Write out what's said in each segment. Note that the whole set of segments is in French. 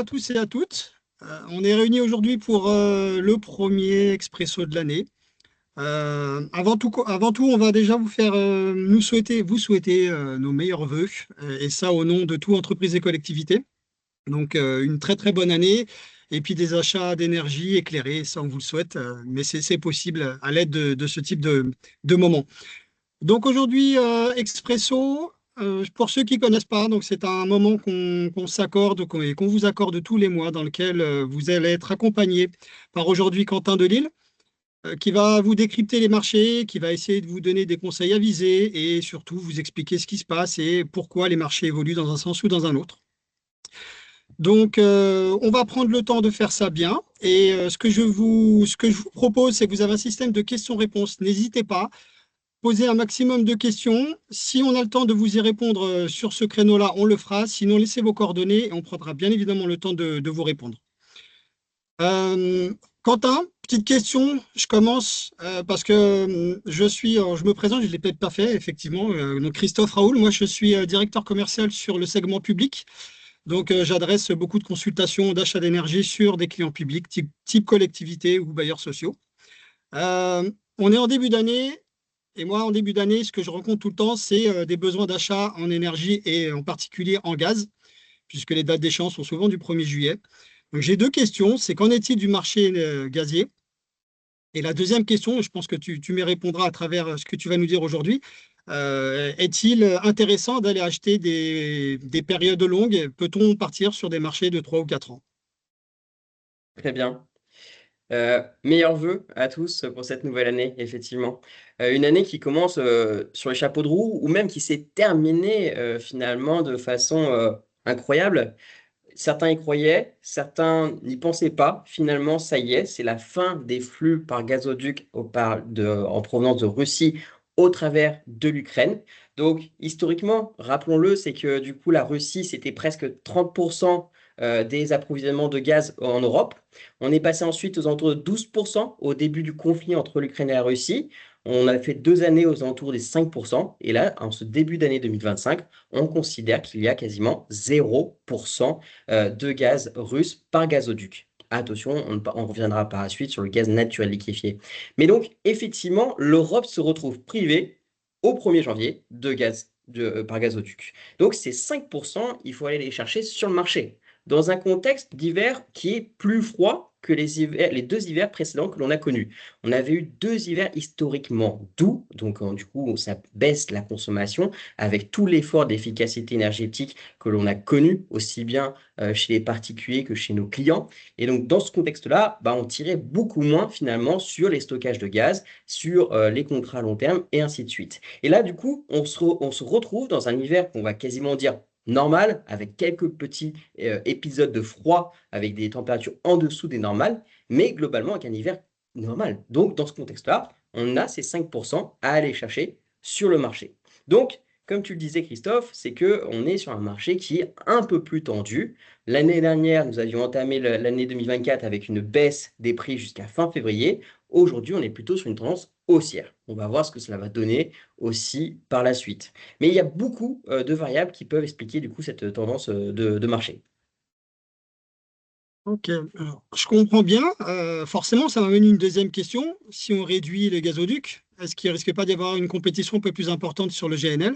tous et à toutes. On est réunis aujourd'hui pour le premier expresso de l'année. Avant tout, on va déjà vous faire vous souhaiter nos meilleurs vœux, et ça au nom de toute entreprise et collectivité. Donc une très très bonne année et puis des achats d'énergie éclairés, ça on vous le souhaite, mais c'est possible à l'aide de ce type de moment. Donc aujourd'hui, Expresso, pour ceux qui ne connaissent pas, donc c'est un moment qu'on s'accorde et qu'on vous accorde tous les mois dans lequel vous allez être accompagné par aujourd'hui Quentin Delisle, qui va vous décrypter les marchés, qui va essayer de vous donner des conseils avisés et surtout vous expliquer ce qui se passe et pourquoi les marchés évoluent dans un sens ou dans un autre. Donc, on va prendre le temps de faire ça bien. Et ce que je vous propose, c'est que vous avez un système de questions-réponses. N'hésitez pas, posez un maximum de questions. Si on a le temps de vous y répondre sur ce créneau-là, on le fera. Sinon, laissez vos coordonnées et on prendra bien évidemment le temps de vous répondre. Euh, Quentin, petite question. Je commence parce que je me présente, je ne l'ai peut-être pas fait, effectivement. Donc, Christophe Raoul, moi, je suis directeur commercial sur le segment public. Donc, j'adresse beaucoup de consultations d'achat d'énergie sur des clients publics, type collectivité ou bailleurs sociaux. On est en début d'année, et moi, en début d'année, ce que je rencontre tout le temps, c'est des besoins d'achat en énergie et en particulier en gaz, puisque les dates d'échéance sont souvent du 1er juillet. Donc, j'ai deux questions. C'est qu'en est-il du marché gazier? Et la deuxième question, je pense que tu m'y répondras à travers ce que tu vas nous dire aujourd'hui. Est-il intéressant d'aller acheter des périodes longues? Peut-on partir sur des marchés de 3 ou 4 ans? Très bien. Meilleurs vœux à tous pour cette nouvelle année, effectivement. Une année qui commence sur les chapeaux de roue ou même qui s'est terminée finalement de façon incroyable. Certains y croyaient, certains n'y pensaient pas. Finalement, ça y est, c'est la fin des flux par gazoduc en provenance de Russie au travers de l'Ukraine. Donc, historiquement, rappelons-le, c'est que du coup, la Russie, c'était presque 30% des approvisionnements de gaz en Europe. On est passé ensuite aux alentours de 12% au début du conflit entre l'Ukraine et la Russie. On a fait 2 années aux alentours des 5%. Et là, en ce début d'année 2025, on considère qu'il y a quasiment 0% de gaz russe par gazoduc. Attention, on reviendra par la suite sur le gaz naturel liquéfié. Mais donc, effectivement, l'Europe se retrouve privée au 1er janvier de gaz par gazoduc. Donc, ces 5%, il faut aller les chercher sur le marché, dans un contexte d'hiver qui est plus froid que les 2 hivers précédents que l'on a connus. On avait eu 2 hivers historiquement doux, donc du coup, ça baisse la consommation avec tout l'effort d'efficacité énergétique que l'on a connu aussi bien chez les particuliers que chez nos clients. Et donc, dans ce contexte-là, on tirait beaucoup moins finalement sur les stockages de gaz, sur les contrats à long terme et ainsi de suite. Et là, du coup, on se retrouve dans un hiver qu'on va quasiment dire normal, avec quelques petits épisodes de froid, avec des températures en dessous des normales, mais globalement avec un hiver normal. Donc, dans ce contexte-là, on a ces 5% à aller chercher sur le marché. Donc, comme tu le disais, Christophe, c'est qu'on est sur un marché qui est un peu plus tendu. L'année dernière, nous avions entamé l'année 2024 avec une baisse des prix jusqu'à fin février. Aujourd'hui, on est plutôt sur une tendance haussière. On va voir ce que cela va donner aussi par la suite. Mais il y a beaucoup de variables qui peuvent expliquer du coup cette tendance de marché. Ok, alors, je comprends bien. Forcément, ça m'amène une deuxième question. Si on réduit les gazoducs, est-ce qu'il ne risque pas d'y avoir une compétition un peu plus importante sur le GNL?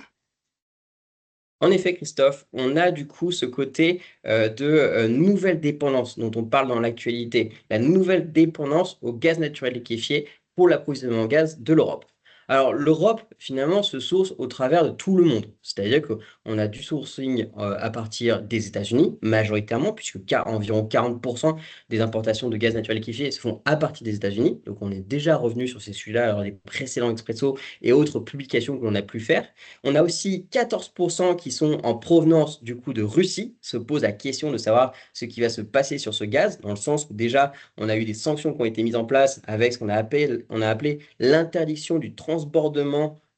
En effet, Christophe, on a du coup ce côté de nouvelle dépendance dont on parle dans l'actualité, la nouvelle dépendance au gaz naturel liquéfié pour l'approvisionnement en gaz de l'Europe. Alors, l'Europe, finalement, se source au travers de tout le monde. C'est-à-dire qu'on a du sourcing à partir des États-Unis, majoritairement, puisque environ 40% des importations de gaz naturel liquéfié se font à partir des États-Unis. Donc, on est déjà revenu sur ces sujets-là lors des précédents Expresso et autres publications que l'on a pu faire. On a aussi 14% qui sont en provenance du coup de Russie. Se pose la question de savoir ce qui va se passer sur ce gaz, dans le sens où déjà on a eu des sanctions qui ont été mises en place avec ce qu'on a appelé l'interdiction du transbordement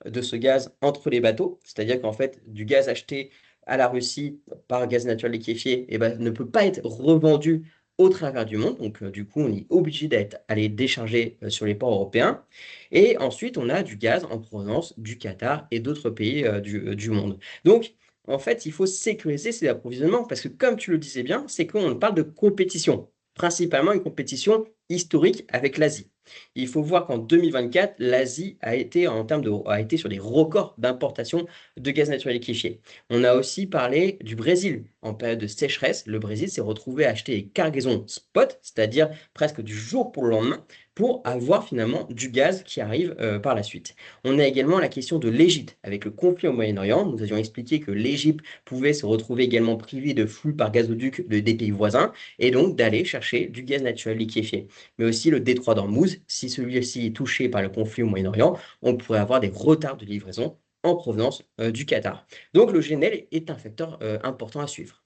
de ce gaz entre les bateaux. C'est-à-dire qu'en fait, du gaz acheté à la Russie par gaz naturel liquéfié ne peut pas être revendu au travers du monde. Donc, du coup, on est obligé d'aller décharger sur les ports européens. Et ensuite, on a du gaz en provenance du Qatar et d'autres pays du monde. Donc, En fait, il faut sécuriser ces approvisionnements parce que, comme tu le disais bien, c'est qu'on parle de compétition, principalement une compétition historique avec l'Asie. Il faut voir qu'en 2024, l'Asie a été, a été sur des records d'importation de gaz naturel liquéfié. On a aussi parlé du Brésil. En période de sécheresse, le Brésil s'est retrouvé à acheter des cargaisons spot, c'est-à-dire presque du jour pour le lendemain, pour avoir finalement du gaz qui arrive par la suite. On a également la question de l'Égypte. Avec le conflit au Moyen-Orient, nous avions expliqué que l'Égypte pouvait se retrouver également privée de flux par gazoduc des pays voisins et donc d'aller chercher du gaz naturel liquéfié. Mais aussi le détroit d'Ormuz, si celui-ci est touché par le conflit au Moyen-Orient, on pourrait avoir des retards de livraison en provenance du Qatar. Donc le GNL est un facteur important à suivre.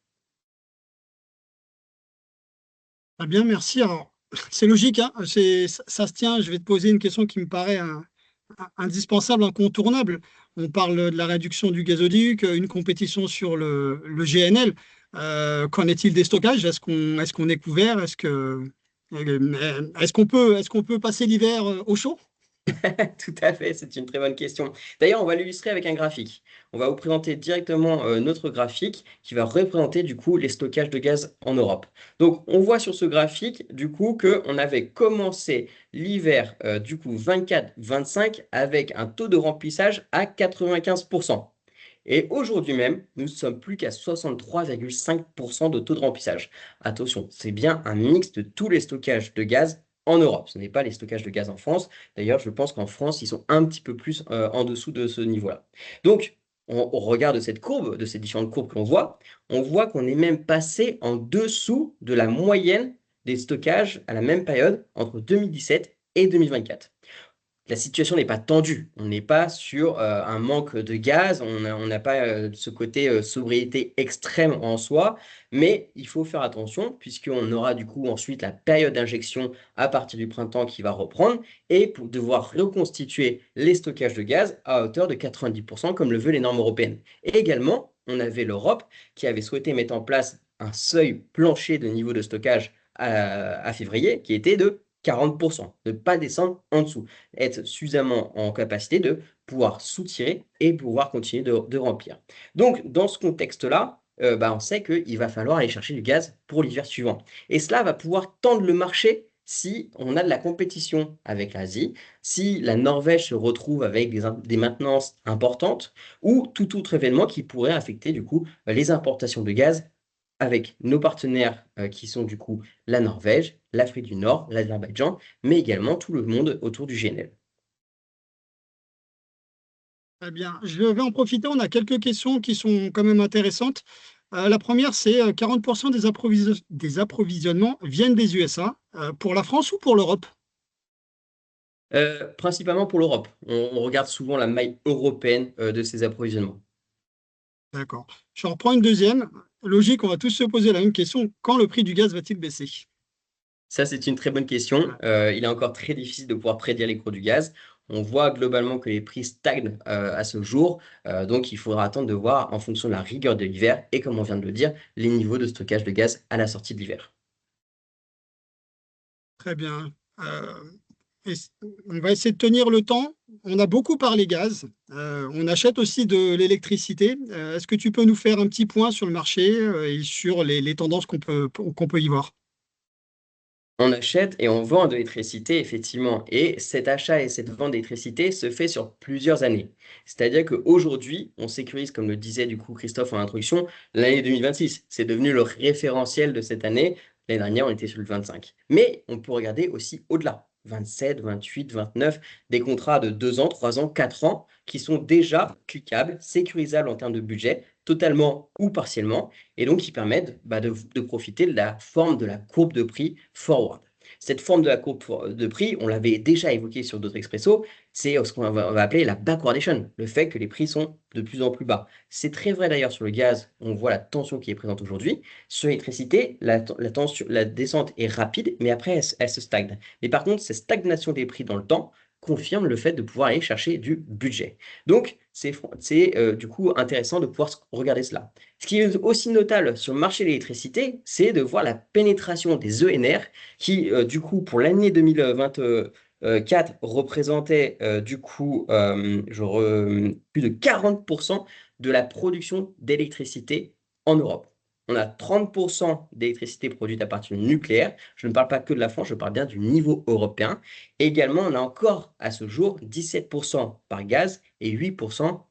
Très bien, merci. Alors, c'est logique, hein, ça se tient. Je vais te poser une question qui me paraît indispensable, incontournable. On parle de la réduction du gazoduc, une compétition sur le GNL. Qu'en est-il des stockages? Est-ce qu'on est couvert? Est-ce qu'on peut passer l'hiver au chaud? Tout à fait, c'est une très bonne question. D'ailleurs, on va l'illustrer avec un graphique. On va vous présenter directement notre graphique qui va représenter du coup les stockages de gaz en Europe. Donc, on voit sur ce graphique du coup qu'on avait commencé l'hiver du coup 24-25 avec un taux de remplissage à 95%. Et aujourd'hui même, nous ne sommes plus qu'à 63,5% de taux de remplissage. Attention, c'est bien un mix de tous les stockages de gaz en Europe. Ce n'est pas les stockages de gaz en France. D'ailleurs, je pense qu'en France, ils sont un petit peu plus en dessous de ce niveau-là. Donc, on regarde cette courbe, de ces différentes courbes que l'on voit, on voit qu'on est même passé en dessous de la moyenne des stockages à la même période entre 2017 et 2024. La situation n'est pas tendue. On n'est pas sur un manque de gaz, on n'a pas ce côté sobriété extrême en soi, mais il faut faire attention puisqu'on aura du coup ensuite la période d'injection à partir du printemps qui va reprendre et pour devoir reconstituer les stockages de gaz à hauteur de 90% comme le veulent les normes européennes. Et également, on avait l'Europe qui avait souhaité mettre en place un seuil plancher de niveau de stockage à février qui était de 40%, ne pas descendre en dessous, être suffisamment en capacité de pouvoir soutirer et pouvoir continuer de remplir. Donc, dans ce contexte-là, on sait qu'il va falloir aller chercher du gaz pour l'hiver suivant. Et cela va pouvoir tendre le marché si on a de la compétition avec l'Asie, si la Norvège se retrouve avec des maintenances importantes ou tout autre événement qui pourrait affecter du coup les importations de gaz avec nos partenaires qui sont du coup la Norvège, l'Afrique du Nord, l'Azerbaïdjan, mais également tout le monde autour du GNL. Très bien. Je vais en profiter. On a quelques questions qui sont quand même intéressantes. La première, c'est 40% des approvisionnements viennent des USA. Pour la France ou pour l'Europe? Principalement pour l'Europe. On regarde souvent la maille européenne de ces approvisionnements. D'accord. Je reprends une deuxième. Logique, on va tous se poser la même question. Quand le prix du gaz va-t-il baisser? Ça, c'est une très bonne question. Ouais. Il est encore très difficile de pouvoir prédire les cours du gaz. On voit globalement que les prix stagnent à ce jour. Donc, il faudra attendre de voir en fonction de la rigueur de l'hiver et, comme on vient de le dire, les niveaux de stockage de gaz à la sortie de l'hiver. Très bien. Et on va essayer de tenir le temps. On a beaucoup parlé gaz. On achète aussi de l'électricité. Est-ce que tu peux nous faire un petit point sur le marché et sur les tendances qu'on peut y voir? On achète et on vend de l'électricité, effectivement. Et cet achat et cette vente d'électricité se fait sur plusieurs années. C'est-à-dire qu'aujourd'hui, on sécurise, comme le disait du coup Christophe en introduction, l'année 2026. C'est devenu le référentiel de cette année. L'année dernière, on était sur le 25. Mais on peut regarder aussi au-delà. 27, 28, 29, des contrats de 2 ans, 3 ans, 4 ans qui sont déjà cliquables, sécurisables en termes de budget, totalement ou partiellement et donc qui permettent de profiter de la forme de la courbe de prix forward. Cette forme de la courbe de prix, on l'avait déjà évoqué sur d'autres expressos, c'est ce qu'on va appeler la backwardation, le fait que les prix sont de plus en plus bas. C'est très vrai d'ailleurs sur le gaz, on voit la tension qui est présente aujourd'hui. Sur l'électricité, la descente est rapide, mais après, elle se stagne. Mais par contre, cette stagnation des prix dans le temps confirme le fait de pouvoir aller chercher du budget. Donc, c'est du coup intéressant de pouvoir regarder cela. Ce qui est aussi notable sur le marché de l'électricité, c'est de voir la pénétration des ENR qui, du coup, pour l'année 2020, 4 représentait plus de 40% de la production d'électricité en Europe. On a 30% d'électricité produite à partir du nucléaire. Je ne parle pas que de la France, je parle bien du niveau européen. Et également, on a encore à ce jour 17% par gaz et 8%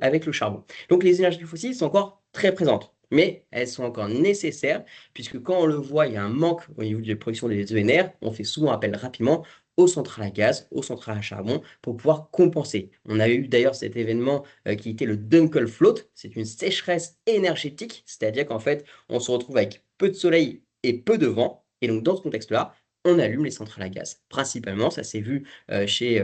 avec le charbon. Donc les énergies fossiles sont encore très présentes, mais elles sont encore nécessaires, puisque quand on le voit, il y a un manque au niveau de la production des ENR, on fait souvent appel rapidement aux centrales à gaz, aux centrales à charbon, pour pouvoir compenser. On a eu d'ailleurs cet événement qui était le Dunkelflaut. C'est une sécheresse énergétique, c'est-à-dire qu'en fait, on se retrouve avec peu de soleil et peu de vent. Et donc, dans ce contexte-là, on allume les centrales à gaz. Principalement, ça s'est vu chez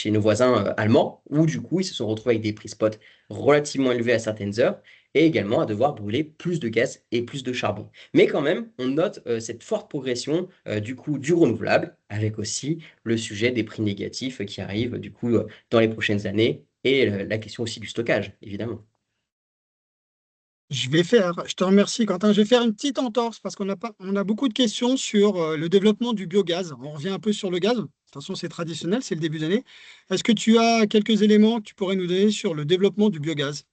nos voisins allemands, où du coup, ils se sont retrouvés avec des prix spot relativement élevés à certaines heures, et également à devoir brûler plus de gaz et plus de charbon. Mais quand même, on note cette forte progression du coup du renouvelable, avec aussi le sujet des prix négatifs qui arrivent du coup dans les prochaines années, et la question aussi du stockage, évidemment. Je te remercie Quentin, je vais faire une petite entorse parce on a beaucoup de questions sur le développement du biogaz. On revient un peu sur le gaz. De toute façon, c'est traditionnel, c'est le début d'année. Est-ce que tu as quelques éléments que tu pourrais nous donner sur le développement du biogaz?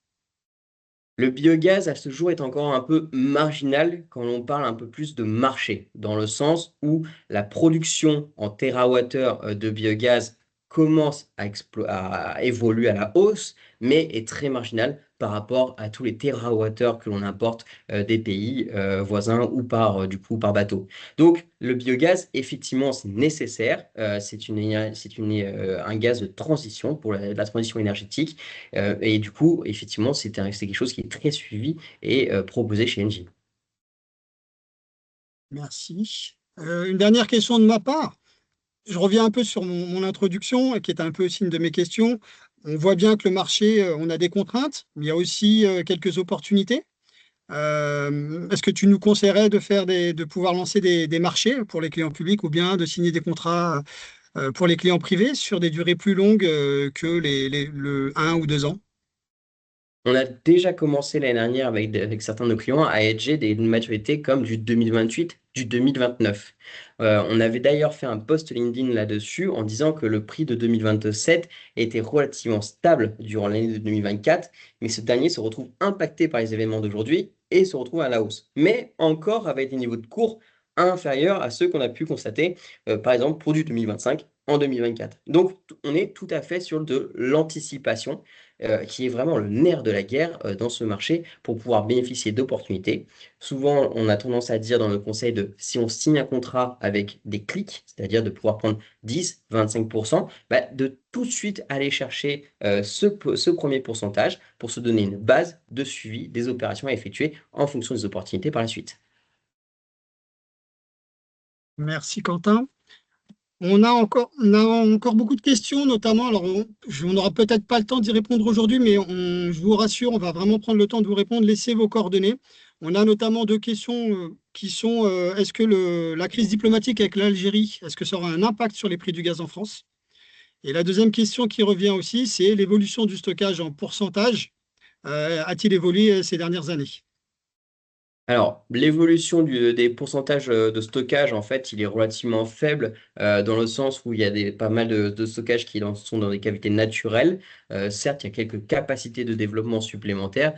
Le biogaz, à ce jour, est encore un peu marginal quand on parle un peu plus de marché, dans le sens où la production en térawattheure de biogaz commence à évoluer à la hausse, mais est très marginale par rapport à tous les térawattheures que l'on importe des pays voisins ou du coup, par bateau. Donc, le biogaz, effectivement, c'est nécessaire. Un gaz de transition pour la transition énergétique. Et du coup, effectivement, c'est quelque chose qui est très suivi et proposé chez Engie. Merci. Une dernière question de ma part. Je reviens un peu sur mon introduction, qui est un peu aussi une de mes questions. On voit bien que le marché, on a des contraintes, mais il y a aussi quelques opportunités. Est-ce que tu nous conseillerais de pouvoir lancer des marchés pour les clients publics ou bien de signer des contrats pour les clients privés sur des durées plus longues que le 1 ou 2 ans? On a déjà commencé l'année dernière avec certains de nos clients à hedger des maturités comme du 2028, du 2029. On avait d'ailleurs fait un post LinkedIn là-dessus en disant que le prix de 2027 était relativement stable durant l'année de 2024, mais ce dernier se retrouve impacté par les événements d'aujourd'hui et se retrouve à la hausse, mais encore avec des niveaux de cours inférieurs à ceux qu'on a pu constater, par exemple pour du 2025 en 2024. Donc on est tout à fait sur de l'anticipation qui est vraiment le nerf de la guerre dans ce marché pour pouvoir bénéficier d'opportunités. Souvent, on a tendance à dire dans le conseil de si on signe un contrat avec des clics, c'est-à-dire de pouvoir prendre 10, 25%, bah, de tout de suite aller chercher ce premier pourcentage pour se donner une base de suivi des opérations à effectuer en fonction des opportunités par la suite. Merci Quentin. On a encore beaucoup de questions, notamment, alors on n'aura peut-être pas le temps d'y répondre aujourd'hui, mais je vous rassure, on va vraiment prendre le temps de vous répondre. Laissez vos coordonnées. On a notamment deux questions qui sont est-ce que la crise diplomatique avec l'Algérie, est-ce que ça aura un impact sur les prix du gaz en France? Et la deuxième question qui revient aussi, c'est l'évolution du stockage en pourcentage. A-t-il évolué ces dernières années? Alors, l'évolution des pourcentages de stockage, en fait, il est relativement faible dans le sens où il y a pas mal de stockages sont dans des cavités naturelles. Certes, il y a quelques capacités de développement supplémentaires,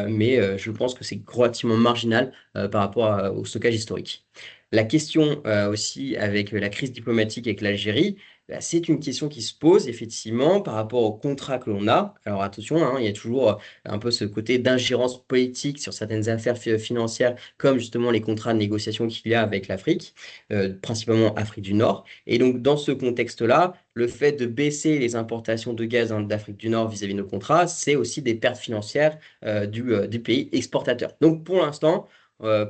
mais je pense que c'est relativement marginal par rapport au stockage historique. La question aussi avec la crise diplomatique avec l'Algérie, bah, c'est une question qui se pose effectivement par rapport au contrat que l'on a. Alors attention, hein, il y a toujours un peu ce côté d'ingérence politique sur certaines affaires financières, comme justement les contrats de négociation qu'il y a avec l'Afrique, principalement Afrique du Nord. Et donc, dans ce contexte-là, le fait de baisser les importations de gaz d'Afrique du Nord vis-à-vis de nos contrats, c'est aussi des pertes financières du pays exportateur. Donc, pour l'instant,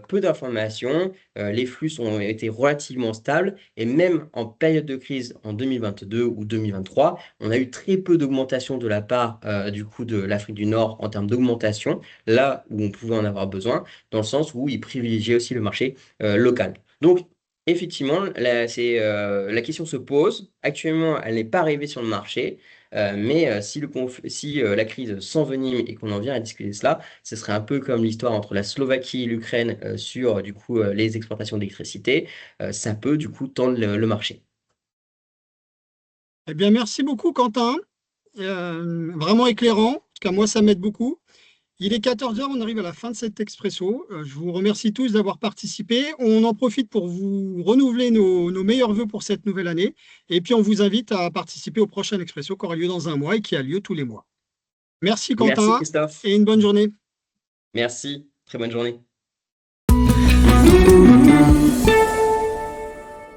peu d'informations, les flux ont été relativement stables et même en période de crise en 2022 ou 2023, on a eu très peu d'augmentation de la part du coup de l'Afrique du Nord en termes d'augmentation, là où on pouvait en avoir besoin, dans le sens où ils privilégiaient aussi le marché local. Donc, effectivement, la question se pose. Actuellement, elle n'est pas arrivée sur le marché, mais si la crise s'envenime et qu'on en vient à discuter de cela, ce serait un peu comme l'histoire entre la Slovaquie et l'Ukraine sur du coup les exportations d'électricité. Ça peut du coup tendre le marché. Eh bien, merci beaucoup, Quentin. Vraiment éclairant. En tout cas, moi, ça m'aide beaucoup. Il est 14 heures, on arrive à la fin de cet expresso. Je vous remercie tous d'avoir participé. On en profite pour vous renouveler nos meilleurs vœux pour cette nouvelle année. Et puis, on vous invite à participer au prochain expresso qui aura lieu dans un mois et qui a lieu tous les mois. Merci, Merci Quentin, Christophe. et une bonne journée. Merci. Très bonne journée.